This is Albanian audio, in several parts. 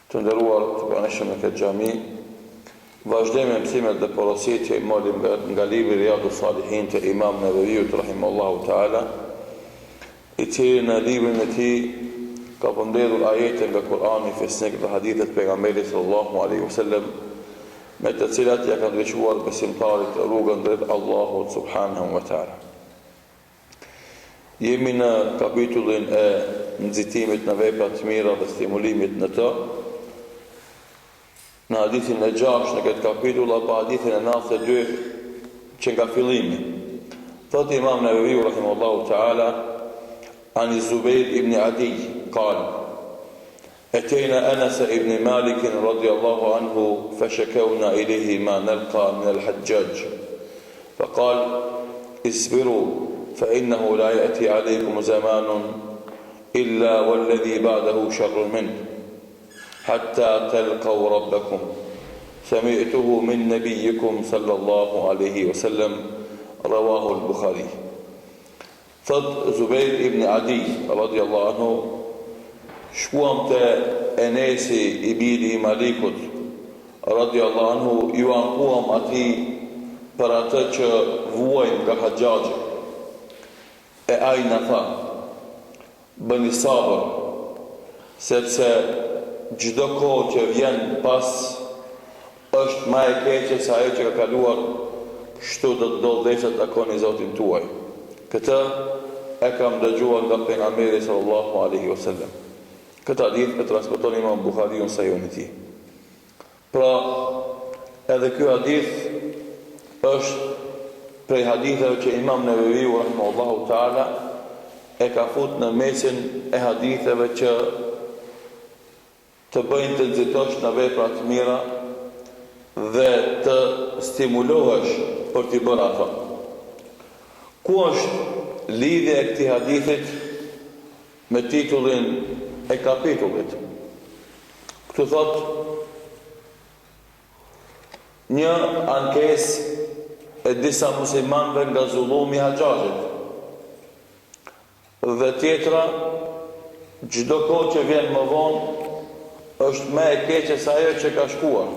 Të nderuar të pranishëm në këtë xhami, vazhdojmë me mësimet dhe porositë që i marrim nga libri Riyadus Salihin të Imam Nevaviut rahimahullahu taala, i cili në librin e tij ka përmbledhur ajete nga Kurani, fesnik dhe hadithet pejgamberit sallallahu alaihi wasallam, me të cilat ja ka drejtuar besimtarit rrugën drejt Allahut subhanahu wa taala. Jemi në kapitullin e nxitimit në vepra të mira dhe stimulimit në të. Në hadithin e 6 në këtë kapitull apo hadithin e 92 që nga fillimi. Thot Imam Nevaviu rahimahullahu ta'ala عن الزبير بن عدي قال أتينا أنس بن مالك رضي الله عنه فشكونا إليه ما نلقى من الحجاج فقال اصبروا فإنه لا يأتي عليكم زمان إلا والذي بعده شر منه حتى تلقوا ربكم سمعته من نبيكم صلى الله عليه وسلم رواه البخاري. Thot Zubair ibn Adi radiallahu anhu, shkuam të Enesi i biri i Malikut radiallahu anhu, ju ankuam ati për atë që vuajnë nga Haxhaxhi. E ai na tha, bëni sabër, sepse çdo kohë që vjen pas është më e keqe se ajo që ka kaluar, kështu do të ndodhë takoni Zotin tuaj. Këtë e kam dëgjuar nga pejgamberi sallallahu alaihi wasallam. Këtë hadith e transmeton Imam Buhariu në Sahihun e tij. Pra, edhe ky hadith është prej haditheve që Imam Nevaviu rahimahullahu taala e ka fut në mesin e haditheve që të bëjnë të nxitosh në vepra të mira dhe të stimulohesh për t'i bërë ato. Ku është lidhja e këtij hadithit me titullin e kapitullit? Këtu thot një ankesë e disa muslimanëve nga zullumi i Haxhaxhit. Dhe tjetra, çdo kohë që vjen më vonë është më e keqe se ajo që ka shkuar.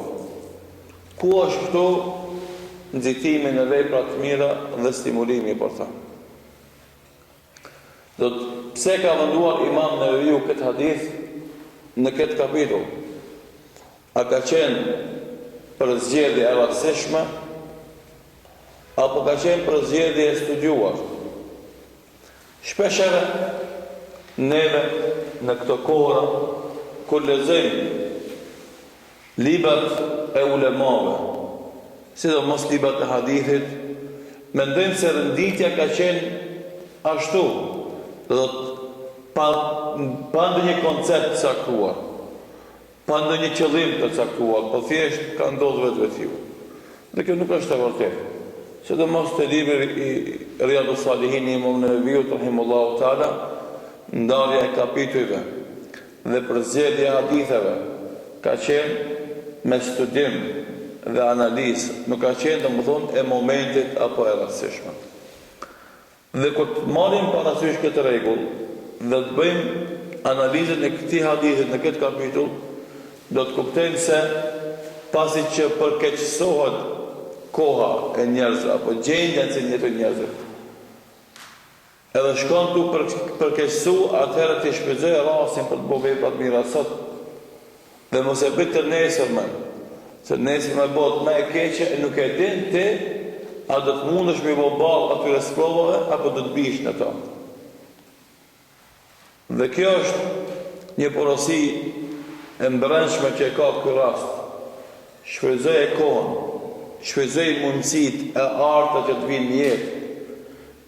Ku është këtu nxitimi në vepra të mira dhe stimulimi për ta? Pse ka venduar Imam Nevaviu këtë hadith në këtë kapitull? A ka qenë për zgjedhje e rastësishme apo ka qenë për zgjedhje e studiuar? Shpeshherë neve në këto kohra kur lexojmë librat e ulemave, sidomos librat e hadithit, mendojmë se renditja ka qenë ashtu, do të pa ndonjë koncept të caktuar, pa ndonjë qëllim të caktuar, po thjesht ka ndodhur vetvete. Dhe kjo nuk është e vërtetë. Sidomos te libri i Riyadus Salihin i Imam Nevaviut rahimahullahu taala, ndarja e kapitulleve dhe përzgjedhja e haditheve ka qenë me studim dhe analizë, nuk ka qenë domethënë e momentit apo e rastësishme. Dhe kur të marrim parasysh këtë rregull dhe të bëjmë analizën e këtij hadithi në këtë kapitull, do të kuptojmë se pasi që përkeqësohet koha e njerëzve apo gjendja që jetojnë njerëzit, edhe shkon tu përkeqësu, atëherë të shpëzoj rastin për të bërë vepra të mira sot dhe mos e bëj të nesërmen, se nesërmen bëhet më e keqe e nuk e din ti a do të mundesh me ballë atyre sprovave apo do të bish në to. Dhe kjo është një porosi e mbërëndshme që e ka ky rast. Shfryzoj kohën, shfryzoj mundësitë e arta që të vinë në jetë.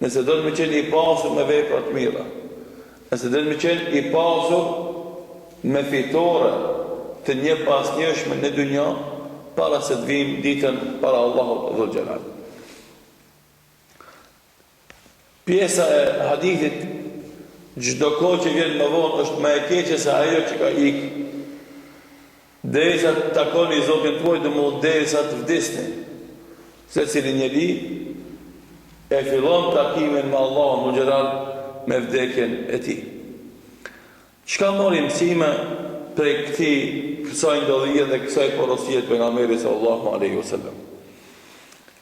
Nëse do të më qenë i pasur me vepra të mira, nëse do të më qenë i pasur me fitore të një pasnjëshme në dynja, para se të vim ditën para Allahut Dhul Xhelal. Pjesa e hadithit, çdo kohë që vjen më vonë është më e keqe se ajo që ka ikë. Derisa të takoni Zotin tuaj, derisa të vdesni. Secili njeri e fillon takimin me Allahun Dhul Xhelal me vdekjen e tij. Çka mori mësime prej kësaj ndodhije dhe kësaj porosie të pejgamberit sallallahu alaihi wasallam.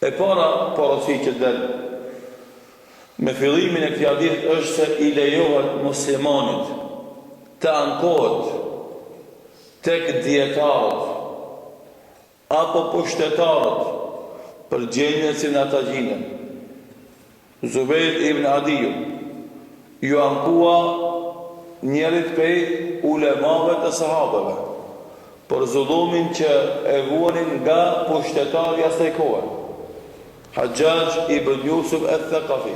E para porosi që del me fillimin e këtij hadith është se i lejohet muslimanit të ankohet tek dietarët apo pushtetarët për gjendjen si në ata gjinen. Zubair ibn Adiu ju ankua njerit prej ulemave të sahabeve për zullumin që e vuanin nga pushtetarja së kohe, Hajjaj ibn Yusuf al-Thaqafi,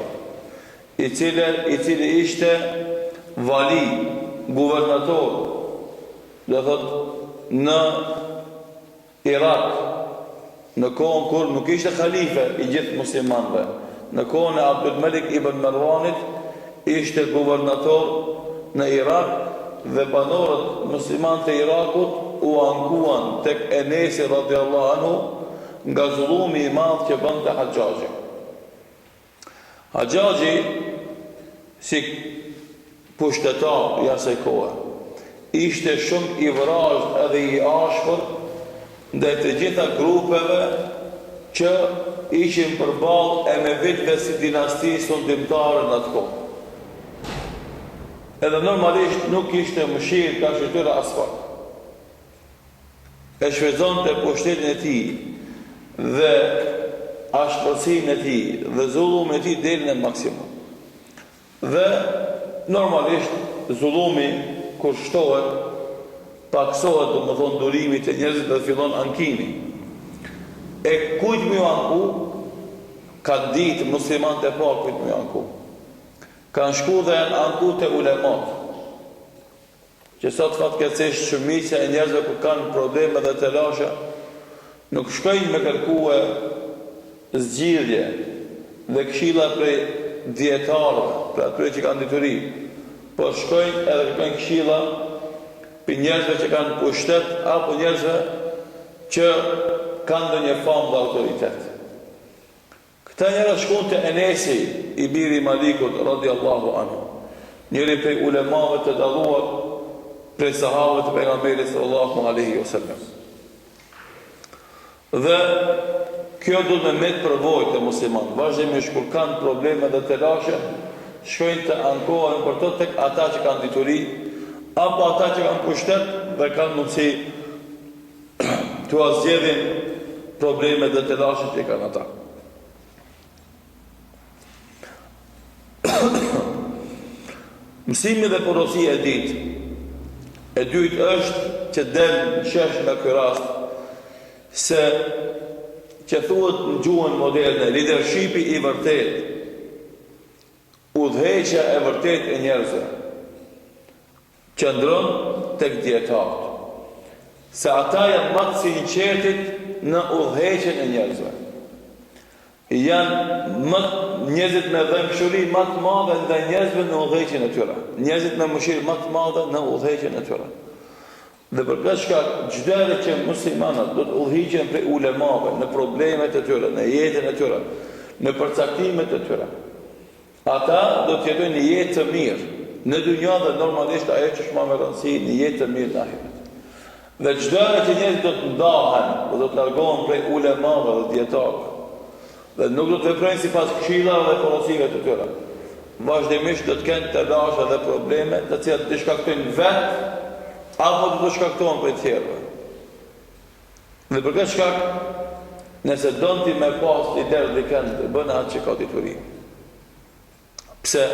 i cili ishte vali, guvernator, dhe thot në Irak, në kohën kur nuk ishte khalife i gjithë muslimanëve, në kohën e Abdul Malik ibn Marwanit ishte guvernator në Irak dhe banorët muslimanë të Irakut u ankuan tek Enesi radiallahu anhu nga zullumi i madh që bënte Hajjaji. Hajjaji, si pushtetar i asaj kohe, ishte shumë i vrazhd edhe i ashpër ndaj të gjitha grupeve që ishin përballë e me vitve si dinasti sundimtare në atë kohë. Edhe normalisht nuk ishte mëshirë ka shëtyre asfalt. E shfrytëzonte pushtetin e tij dhe ashpërsinë e tij dhe zullumin e tij deri në maksimum. Dhe normalisht zullumi kur shtohet, paksohet domethënë durimi të njerëzit dhe fillon ankimi. E kujt më anku, ka ditë muslimanët e parë kujt më anku. Kanë shku dhe janë anku të ulemat, që sot fatkeqësisht shumica e njerëzve kur kanë probleme dhe të lasha, nuk shkojnë me kërkue zgjidhje dhe këshilla prej dietarëve, për atyre që kanë dituri, por shkojnë edhe kërkojnë këshilla për njerëzve që kanë pushtet apo njerëzve që kanë ndonjë famë dhe autoritet. Këta njerëz shkuan te Enesi i biri Malikut radiallahu anhu, njëri prej ulemave të dalluar prej sahabëve të pejgamberit sallallahu alaihi wasallam. Dhe kjo do të met përvojë të muslimanëve. Vazhdimisht kur kanë probleme dhe të lashe, shkojnë të ankohen për to tek ata që kanë dituri apo ata që kanë pushtet dhe kanë mundësi të zgjedhin problemet dhe të lashe që kanë ata. Mësimi dhe porosia e ditë. E dytë është që del shesh nga ky rast se që thuhet në gjuhën moderne, leadershipi i vërtet, udhëheqja e vërtet e njerëzve, qëndron tek dietarët. Se ata janë më të sinqertit në udhëheqjen e njerëzve. Janë njerëzit me dëmshuri më të madhe ndaj njerëzve në udhëheqjen e tyre. Njerëzit me mëshirë më të madhe në udhëheqjen e tyre. Dhe për këtë shkak çdo herë që muslimanët do të udhëhiqen prej ulemave në problemet e tyre, në jetën e tyre, në përcaktimet e tyre, ata do të jetojnë një jetë të mirë në dynjë dhe normalisht ajo që është më e rëndësishme, një jetë të mirë në ahiret. Dhe çdo herë që njerëzit do të ndahen, do të largohen prej ulemave dhe dietarëve, dhe nuk do të veprojnë sipas këshillave dhe porosive të tyre, vazhdimisht do të kenë të lasha dhe probleme të cilat të shkaktojnë vetë apo do të shkaktohen për të tjerëve. Dhe për këtë shkak, nëse don ti me pas lider dhe kënd, bën atë që ka dituri. Pse?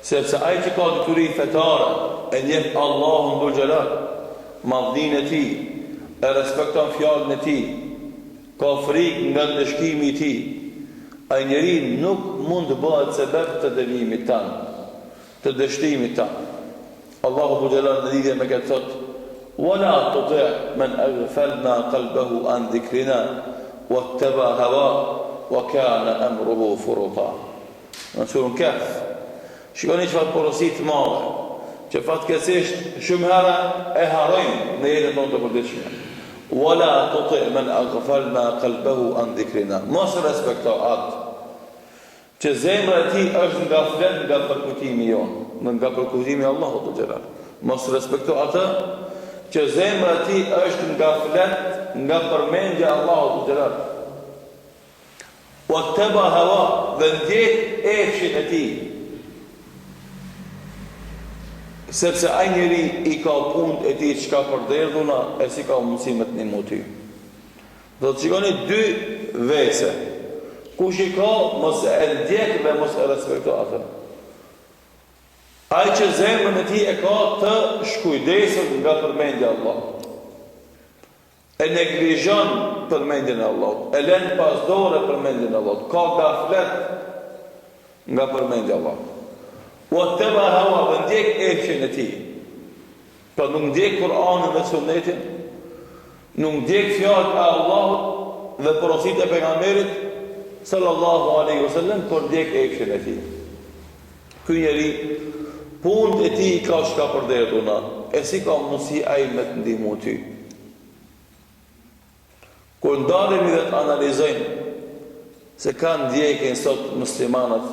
Sepse ai që ka dituri fetare, e njeh Allahun dhul xhelal, madhninë e tij, e respekton fjalën e tij, ka frikë nga dëshkimi i tij, ai njeri nuk mund të bëhet sebeb të dënimit tan, të dështimit tan. Allahu dhul xhelal në lidhje me këtë thot: "Wala tuti' man aghfalna qalbahu an dhikrina wattaba hawa wa kana amruhu furuta." Në surën Kahf. Shikoni çfarë porosi të madhe, që fatkeqësisht shumë herë e harrojmë në jetën tonë të përditshme. Wala tuti' man aghfalna qalbahu an dhikrina. Mos respekto atë që zemra e tij është ngaflet nga përkujtimi jon, nga përkujtimi i Allahut të xhelal. Mos respekto atë që zemra e tij është nga flet, nga përmendja e Allahut të Gjelal. Wattaba hawa, dhe ndjek efshin e tij. Sepse ai njeri i ka punët e tij çka përderdhuna e si ka mundësimet një muti. Do të shikoni dy vese. Kush i ka, mos e ndjek dhe mos e respekto atë. Ai që zemrën e tij e ka të shkujdesur nga përmendja e Allahut. E neglizhon përmendjen e Allahut, e lën pas dore përmendjen e Allahut, ka gaflet nga përmendja e Allahut. Wattaba hawa, dhe ndjek efshin e tij. Po nuk ndjek Kur'anin dhe Sunetin, nuk ndjek fjalët e Allahut dhe porositë e pejgamberit sallallahu alaihi wasallam, por ndjek efshin e tij. Ky njeri punët e tij ka shka përderdhuna, e si ka mundësi ai me të ndihmu ty. Kur ndalemi dhe të analizojmë se kanë ndjekin sot muslimanët,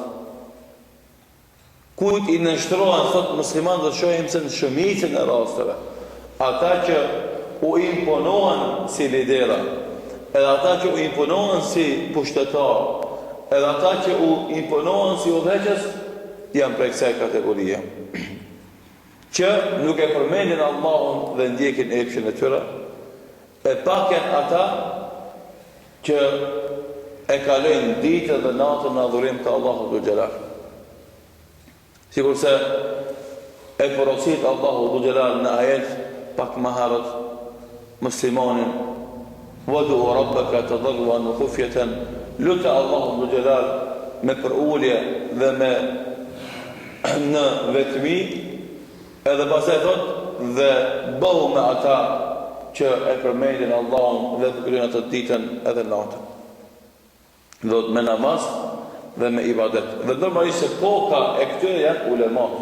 kujt i nështrohen sot muslimanët, dhe shohim se në shumicën e rasteve, ata që u imponohen si lidera, edhe ata që u imponohen si pushtetar, edhe ata që u imponohen si udhëheqës, janë prej kësaj kategorie. Që nuk e përmendin Allahun dhe ndjekin efshin e tyre, e pak janë ata që e kalojnë ditën dhe natën në adhurim të Allahut dhul Jalal. Sikur se e porosit Allahut dhul Jalal në ajet pak më herët muslimanin wadu rabbaka tadarruan wa khufyatan, lutë Allahut dhul Jalal me përulje dhe me në vetmi, edhe pastaj thot dhe bëhu me ata që e përmendin Allahun dhe përkryen atë ditën edhe natën. Do me namaz dhe me ibadet. Dhe normalisht se koka e këtyre janë ulemat.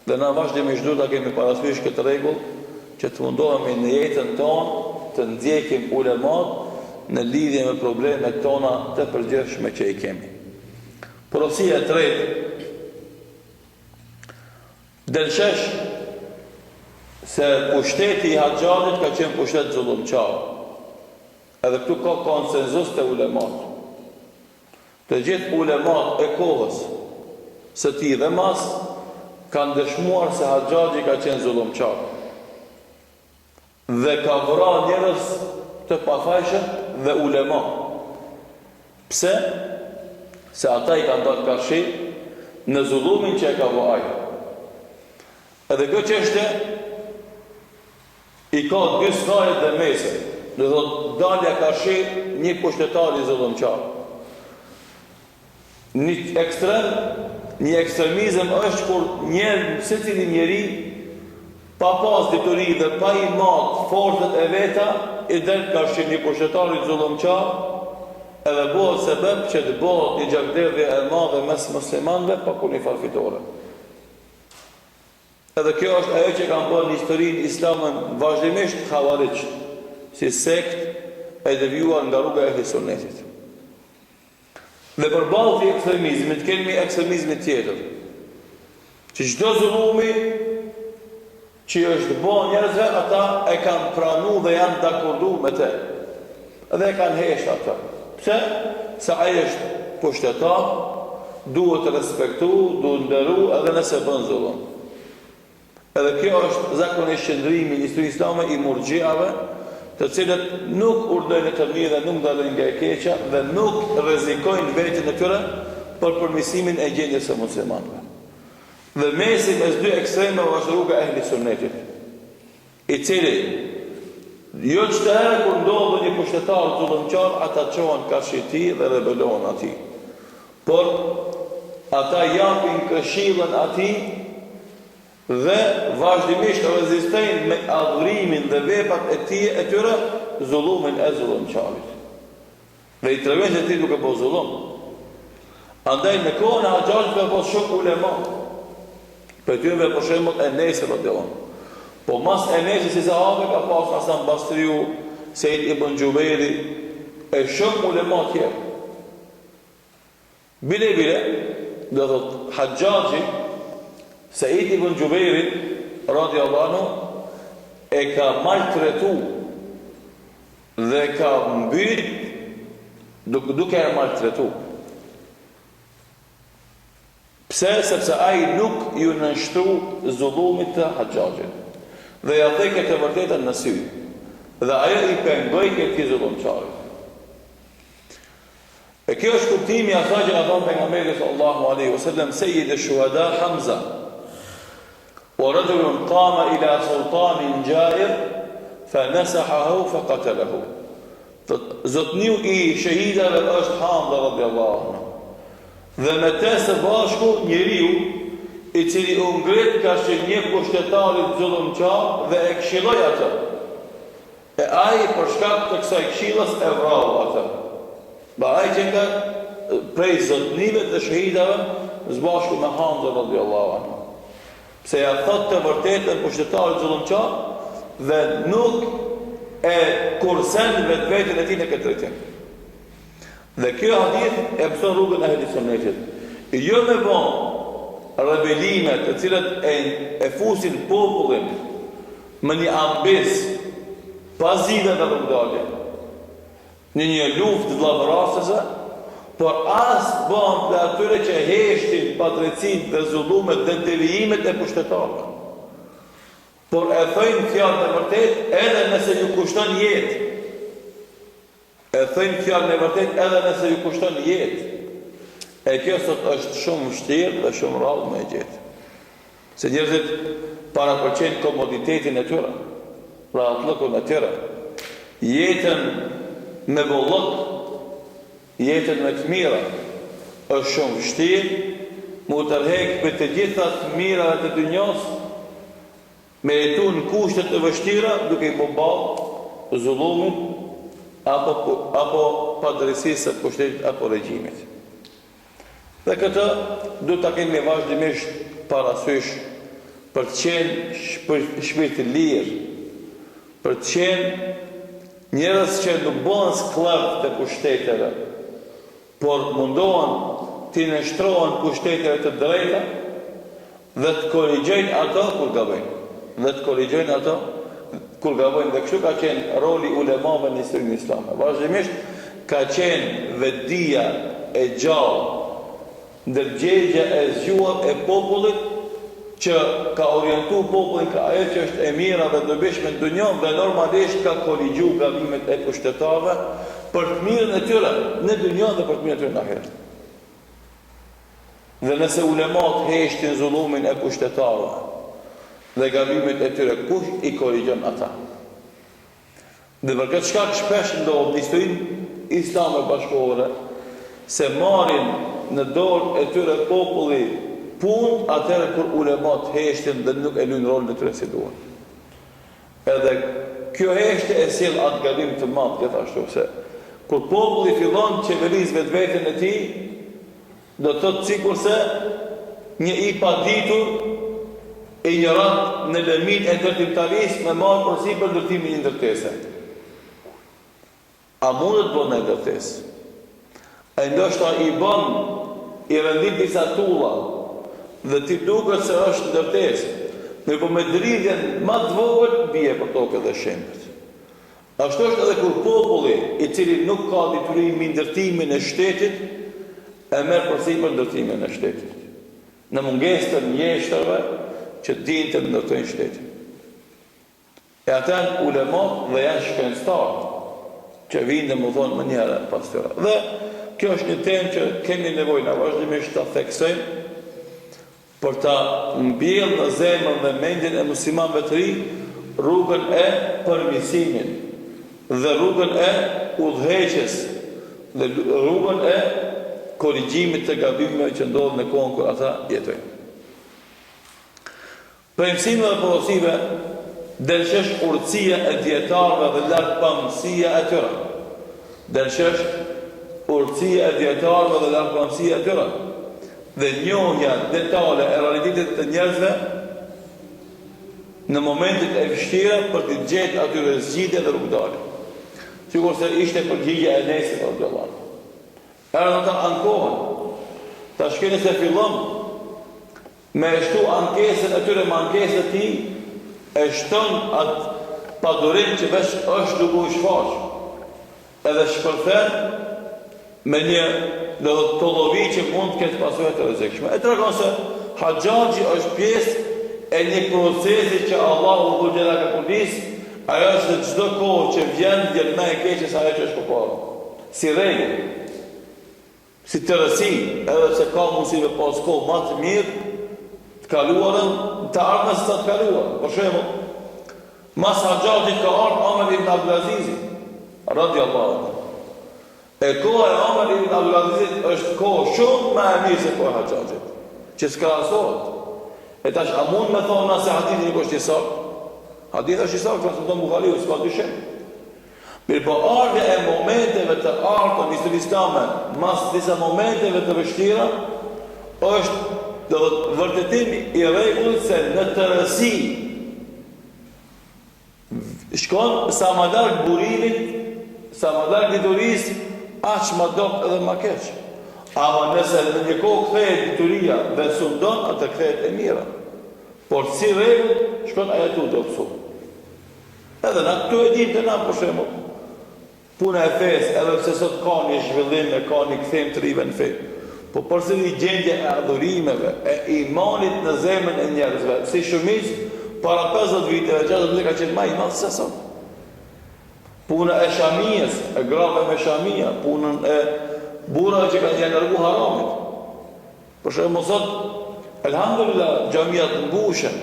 Dhe na vazhdimisht duhet ta kemi parasysh këtë rregull, që të mundohemi në jetën tonë të ndjekim ulemat në lidhje me problemet tona të përgjithshme që i kemi. Porosia e tretë, delshesh se pushteti i haxhalit ka qenë pushtet zullumçar. Edhe këtu ka konsenzus të ulemat. Të gjithë ulemat e kohës së tij dhe mas kanë dëshmuar se haxhaji ka qenë zullumçar. Dhe ka vrarë njerëz të pafajshëm dhe ulema. Pse? Se ata i kanë dhënë karshi në zullumin që e ka vënë ai. Edhe kjo çështje i ka dy skaje dhe mese. Dhe thot, dalja karshi një pushtetar i zullumçar. Një ekstremizëm është kur secili njeri pa pas dituri dhe pa i marrë forcët e veta i del karshi një pushtetar i zullumçar, edhe bëhet sebeb që të bëhet një gjakderdhje e madhe mes muslimanëve pa kur një farfitore. Edhe kjo është ajo që kanë bërë në historinë islamën vazhdimisht Khawarij, si sekt e devijuar nga rruga e Ehli Sunnetit. Dhe përballë të ekstremizmit kemi ekstremizmin tjetër, që çdo zullumi që është bërë njerëzve, ata e kanë pranuar dhe janë dakorduar me të. Dhe e kanë heshtë ata. Pse? Se ai është pushtetar, duhet të respektuar, duhet nderu edhe nëse bën zullum. Edhe kjo është zakonisht qëndrimi i historisë islame i murxhiave, të cilët nuk urdhërojnë të mirë dhe nuk dalojnë nga e keqja dhe nuk rrezikojnë veten e tyre për përmirësimin e gjendjes së muslimanëve. Dhe mesi mes dy ekstremeve është rruga e Ehli Sunnetit, i cili jo çdo herë kur ndodhet një pushtetar zullumçar, ata çohen karshi tij dhe rebelohen atij. Por ata japin këshillën atij dhe vazhdimisht rezistojnë me adhurimin dhe veprat e tyre zullumin e zullumçarit. Dhe i tregojnë se ti nuk e bën zullum. Andaj në kohën e haxhalit ka pas shumë ulema. Për tyre për shembull Enes radhiyallahu anhu. Po mas Enes si sahabe ka pas Hasan Basriu, Said ibn Jubairi e shumë ulema tjerë. Bile do thot haxhaji Said ibn Jubairi radhiyallahu anhu e ka maltretu dhe ka mbyt duke e maltretu. Pse? Sepse ai nuk ju nënshtru zullumit të Haxhaxhit. Dhe ja theke të vërtetën në sy. Dhe ajo i pengoj këtij zullumçarit. E kjo është kuptimi i asaj që ka thënë pejgamberi sallallahu alaihi wasallam Sayyid ash-shuhada Hamza. Wa rajulun qama ila sultanin jair fanasahahu faqatalahu. Zotniu i shahidave është Hamza radhiyallahu anhu. Dhe me te së bashku njeriu i cili u ngrit ka një kushtetarit zullumçar dhe e këshilloi atë. E ai për shkak të kësaj këshillës e vrau atë. Ba ai që nga prej zotnive të shahidave së bashku me Hamza radhiyallahu anhu. Pse ja thot të vërtetën kushtetarit zullumçar dhe nuk e kursen vetveten e tij në këtë drejtim. Dhe kjo hadith e mëson rrugën e ahlit sunnetit. Jo me bën rebelimet të cilat e fusin popullin më një ambis pas zgjidhjeve të rrugdalje në një luftë vllazërase, por as bën për atyre që heshtin padrejtësinë dhe zullumet dhe devijimet e kushtetarëve. Por e thojnë fjalën e vërtet edhe nëse ju kushton jetë. E thëjnë fjallën e vërtet edhe nëse ju kushton jetë. E kjo sot është shumë vështirë dhe shumë rrallë me gjetë. Se njerëzit parapërqejnë komoditetin e tyre, rahatlëkun e tyre, jetën me bollok, jetën me të mira, është shumë vështirë, mu tërhek për të gjitha të mira të dynjos, me jetu në kushtet të vështira, duke i përballë zullumin, apo padrejësisë së pushtetit apo regjimit. Dhe këtë duhet ta kemi vazhdimisht parasysh për të qenë shpirt i lirë, për të qenë njerëz që nuk bëhen skllav të pushteteve, por mundohen të nënshtrohen pushteteve të drejta dhe të korrigjojnë ato kur gabojnë. Kur gabojnë, dhe kështu ka qenë roli ulemave në historinë islame. Vazhdimisht ka qenë vetdia e gjallë, ndërgjegja e zgjuar e popullit që ka orientu popullin ka ajo që është e mira dhe dobishme në dunjë dhe normalisht ka korrigju gabimet e kushtetarëve për të mirën e tyre në dunjë dhe për të mirën e tyre në ahiret. Dhe nëse ulemat heshtin zullumin e kushtetarëve dhe gabimet e tyre, kush i korrigjon ata? Dhe për këtë shkak shpesh ndodh në historinë islame bashkëkohore se marrin në dorë e tyre populli punë atëherë kur ulemat heshtin dhe nuk e luajnë rolin e tyre si duan. Edhe kjo heshtje e sjell atë gabim të madh gjithashtu se kur populli fillon të qeverisë vetveten e tij, do të thotë sikurse një i paditur ignorant në lëmin e ndërtimtarisë me marrë përsipër ndërtimin e një ndërtese. A mundet bën në ndërtesë? E ndoshta i bën i rëndit disa tulla dhe ti duket se është ndërtesë, ndërkohë me dridhjen më të vogël bie për tokë dhe shembet. Ashtu është edhe kur populli i cili nuk ka detyrim mbi ndërtimin e shtetit e merr përsipër ndërtimin e shtetit. Në mungesë të mjeshtërve që dinë të ndërtojnë shtetin. E ata janë ulemat dhe janë shkencëtarë që vinë dhe më thonë më njëra pas tyre. Dhe kjo është një temë që kemi nevojë na vazhdimisht ta theksojmë për ta mbjellë në zemrën dhe mendjen e muslimanëve të ri rrugën e përmirësimit dhe rrugën e udhëheqjes dhe rrugën e korrigjimit të gabimeve që ndodhin në kohën kur ata jetojnë. Për mësime dhe porosive, delshesh urtësia e dietarëve dhe lartpamësia e tyre. Delshesh urtësia e dietarëve dhe lartpamësia e tyre. Dhe njohja detale e realitetit të njerëzve në momentet e vështira për të gjetur atyre zgjidhje dhe rrugdalje. Sikurse ishte përgjigja e Enesit radhiyallahu anhu. Erdhën ata ankohen. Ta shkeni se fillon me shtu ankesën e tyre me ankesën e tij, e shton atë padurim që veç është duke u shfaq edhe shpërthen me një të lovi që mund të ketë pasojë të rrezikshme. E tregon se haxhaxhi është pjesë e një procesi që Allahu do të ka kundis, ajo është çdo kohë që vjen më e keqe se ajo që është përpara. Si rregull, si tërësi, edhe se ka mundësi me pas kohë më të mirë të kaluarën, të ardhmes të kaluar. Për shembull, mas haxhaxhit ka ardhur Omer ibn Abdulaziz, radhiyallahu anhu. E koha e Omer ibn Abdulazizit është kohë shumë më e mirë se koha e haxhaxhit, që s'krahasohet. E tash a mund me thonë nëse hadithi nuk është i saktë? Hadithi është i saktë, transmeton Buhariu, s'ka dyshim. Mirë po ardhja e momenteve të ardhur në historinë islame, mas disa momenteve të vështira, është vërtetimi i rregullt se në tërësi shkon sa më larg burimit, sa më larg diturisë, aq më dop edhe më keq. Ama nëse në një kohë kthehet dituria dhe sundon, atë kthehet e mira. Por si rregull shkon ajo tu do këtu. Edhe na këtu e dimë të na për shembull. Puna e fesë, edhe pse sot ka një zhvillim, ka një kthim të rive në fe. Po përsëri gjendja e adhurimeve, e imanit në zemrën e njerëzve, si shumicë para 50 viteve, 60 vite ka qenë më i madh se sot. Puna e shamijës, e grave me shamija, punën e burrave që kanë largu haramit. Për shembull sot, elhamdulillah, xhamiat mbushën,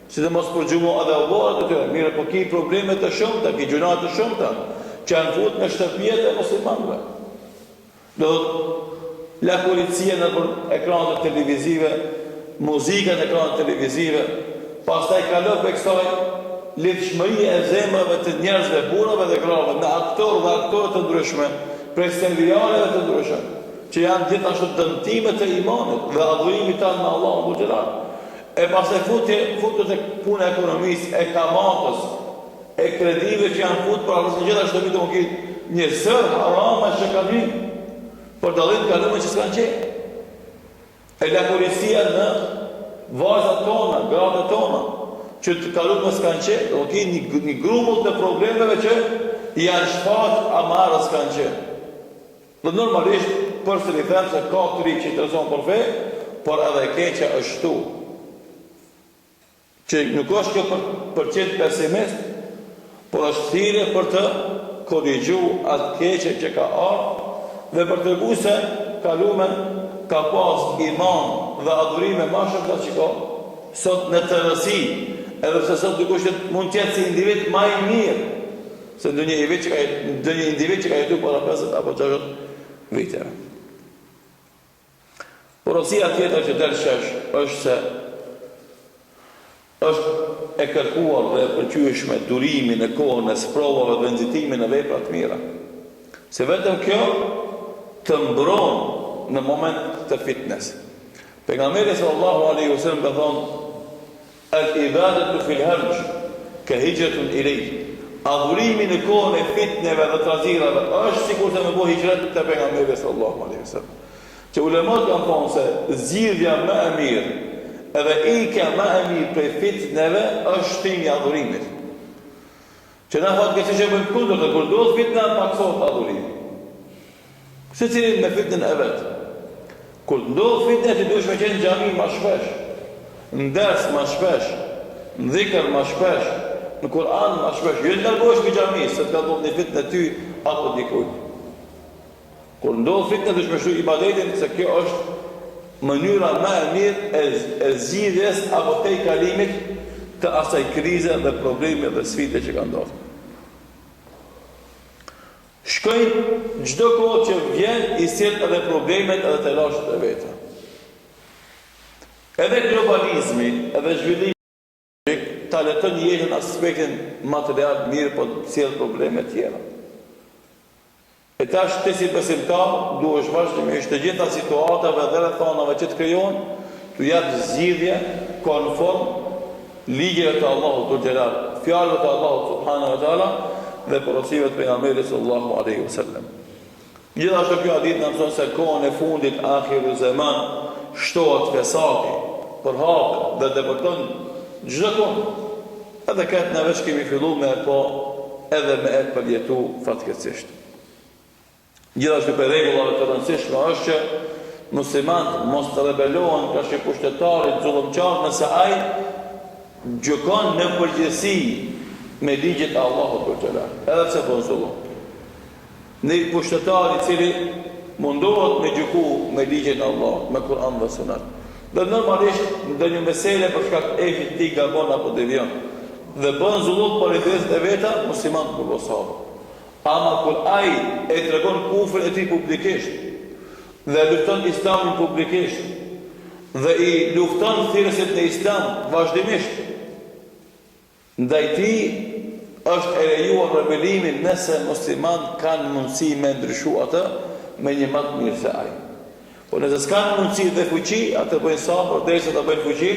sidomos për xhumo edhe avllat e tyre, mirë po ki probleme të shumta, ki gjuna të shumta, që janë fut në shtëpijet e muslimanëve. Do la policia në ekranet televizive, muzika në ekranet televizive, pastaj kalon për kësaj lidhshmëria e zemrave të njerëzve, burrave dhe grave, me aktorë dhe aktore të ndryshme, prej serialeve të ndryshme, që janë gjithashtu dëmtime të imanit dhe adhurimit tanë me Allahun xhelal. E pastaj futet e puna e ekonomisë, e kamatës, e kredive që janë fut për arrësën gjithashtu të më kitë një sër harama që ka një për dalim ka nëme që s'kanë qenë. E la policia në vazat tona, gratë tona, që të kalun më s'kanë qenë, do kitë një grumull të problemeve që janë shfaq amarë s'kanë qenë. Dhe normalisht, përse li them se ka të ri që i të rëson për fe, por edhe keqja është tu. Që nuk është kjo për qenë pesimist, por është thirrje për të korrigju atë keqe që ka ardhur dhe për të regu se kalumen ka pas iman dhe adhurime ma shumë që ka sot në tërësi, edhe se sot dikush mund tjetë si individ ma i mirë se ndonjë individ që ka jetu para 50 apo 60 viteve. Porosia tjetër që del shesh është se është e kërkuar dhe e përqyeshme durimin e kohën e sprovave dhe nxitimin e vepra të mira. Se vetëm kjo të mbron në moment të fitnes. Pejgamberi sallallahu alaihi wasallam ka thonë: "Al-ibadatu fil harj ka hijratun ilayh." Adhurimi në kohën e fitneve dhe trazirave është sikur të më bëj hijrat te pejgamberi sallallahu alaihi wasallam. Që ulemat kanë thonë se zgjidhja më e mirë edhe ikja më e mirë prej fitneve është shtimi i adhurimit. Që na thotë që bëjmë kundër të kur do fitna paksohet adhurimi. Se cilin me fitnën e vetë. Kur ndodh fitnë ti duhesh me qenë në xhami më shpesh, në ders më shpesh, në dhikr më shpesh, në Kur'an më shpesh. Jo të largohesh nga xhamia se të ka dhënë fitnë ty apo dikujt. Kur ndodh fitnë duhesh me shtu ibadetin se kjo është mënyra më e mirë e zgjidhjes apo të kalimit të asaj krize dhe probleme dhe sfide që ka ndodhur. Shkojnë çdo kohë që vjen i sjell edhe problemet edhe të lashët e veta. Edhe globalizmi, edhe zhvillimi ta leton jetën aspektin material mirë, po sjell probleme tjera. E tash të si besimtar duhesh vazhdimisht të gjitha situatave dhe rrethonave që të krijohen, të jap zgjidhje konform ligjeve të Allahut xhelal, fjalëve të Allahut subhanahu wa taala dhe porosive të pejgamberit sallallahu alaihi wasallam. Gjithashtu kjo hadith na mëson se kohën e fundit ahiru zaman shtohet fesati për hak dhe depërton çdo kohë. Edhe këtë në veç kemi fillu me po edhe me e përjetu fatkeqësisht. Gjithashtu për rregullave të rëndësishme është që muslimanët mos të rebelohen kundër pushtetarit zullumçar nëse ai gjykon në përgjithësi me ligjet e Allahut për xhelal, edhe pse bën zullum. Në pushtetari i cili mundohet me gjyku me ligjen e Allahut, me Kur'an dhe Sunet. Dhe normalisht ndonjë mesele për shkak të efit ti gabon apo devion dhe bën zullum për interesat e veta, muslimanët nuk bëhen. Ama kur ai e tregon kufrin e tij publikisht dhe lufton Islamin publikisht dhe i lufton thirrësit e Islam vazhdimisht, ndaj tij është e lejuar rebelimin nëse muslimanët kanë mundësi me ndryshu atë me një më të mirë se ai. Po nëse s'kanë mundësi dhe fuqi, atë bëjnë sabër derisa ta bëjnë fuqi,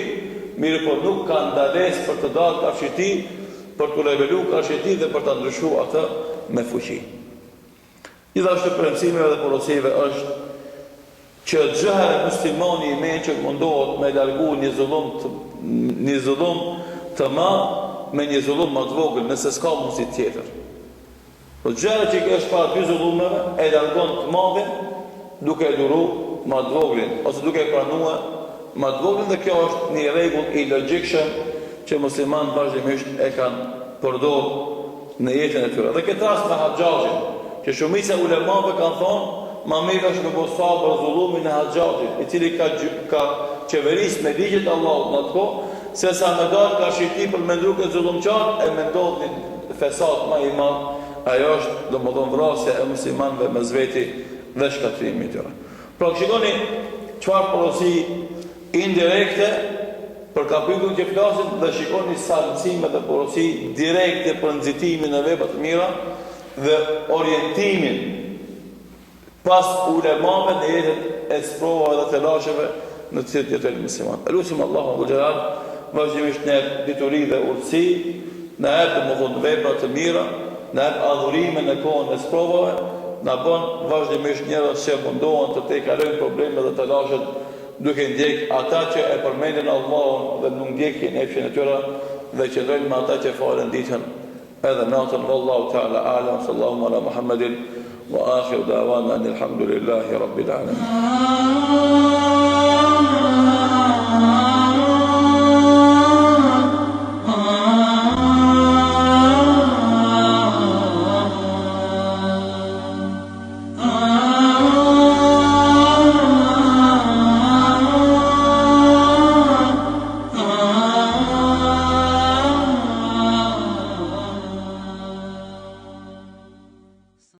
mirë po nuk kanë ndalesë për të dalë kafshiti, për të rebelu kafshiti dhe për të ndryshu atë me fuqi. Gjithashtu premtimeve dhe porosive është që gjëherë muslimani i mençur mundohet me largu një zullum të madh me një zullum më të vogël nëse s'ka mundësi tjetër. Po gjëra që kesh para dy zullumeve e largon të madhin duke e duru më të voglin ose duke e pranuar më të voglin, dhe kjo është një rregull i logjikshëm që muslimanët vazhdimisht e kanë përdorur në jetën e tyre. Dhe këtë rast me haxhaxhin, që shumica ulemave kanë thonë ma mirë është me bosa për zullumin e haxhaxhit, i cili ka qeveris me ligjet e Allahut në atë kohë, se sa me dalë ka shiti për me ndruke zullumçar e me ndodh një fesat ma i madh, ajo është domethënë vrasja e muslimanëve mes veti dhe shkatrimi i tyre. Pra shikoni çfarë porosi indirekte për kapitullin që flasim dhe shikoni sa mësime dhe porosi direkte për nxitimin e veprave të mira dhe orientimin pas ulemave në jetën e sprovave dhe të lasheve në të cilët jetojnë muslimanët. Elusim Allahu xhelal vazhdimisht në dituri dhe urtësi, në domethënë vepra të mira, në adhurime në kohën e sprovave, na bën vazhdimisht njerëz që mundohen të tejkalojnë probleme dhe të lashet duke ndjek ata që e përmendin Allahun dhe nuk ndjekin efshin e tyre dhe që dojnë me ata që falen ditën edhe natën. Wallahu ta'ala a'lam, sallallahu ala Muhammedin wa akhiru da'wana alhamdulillahi rabbil alamin.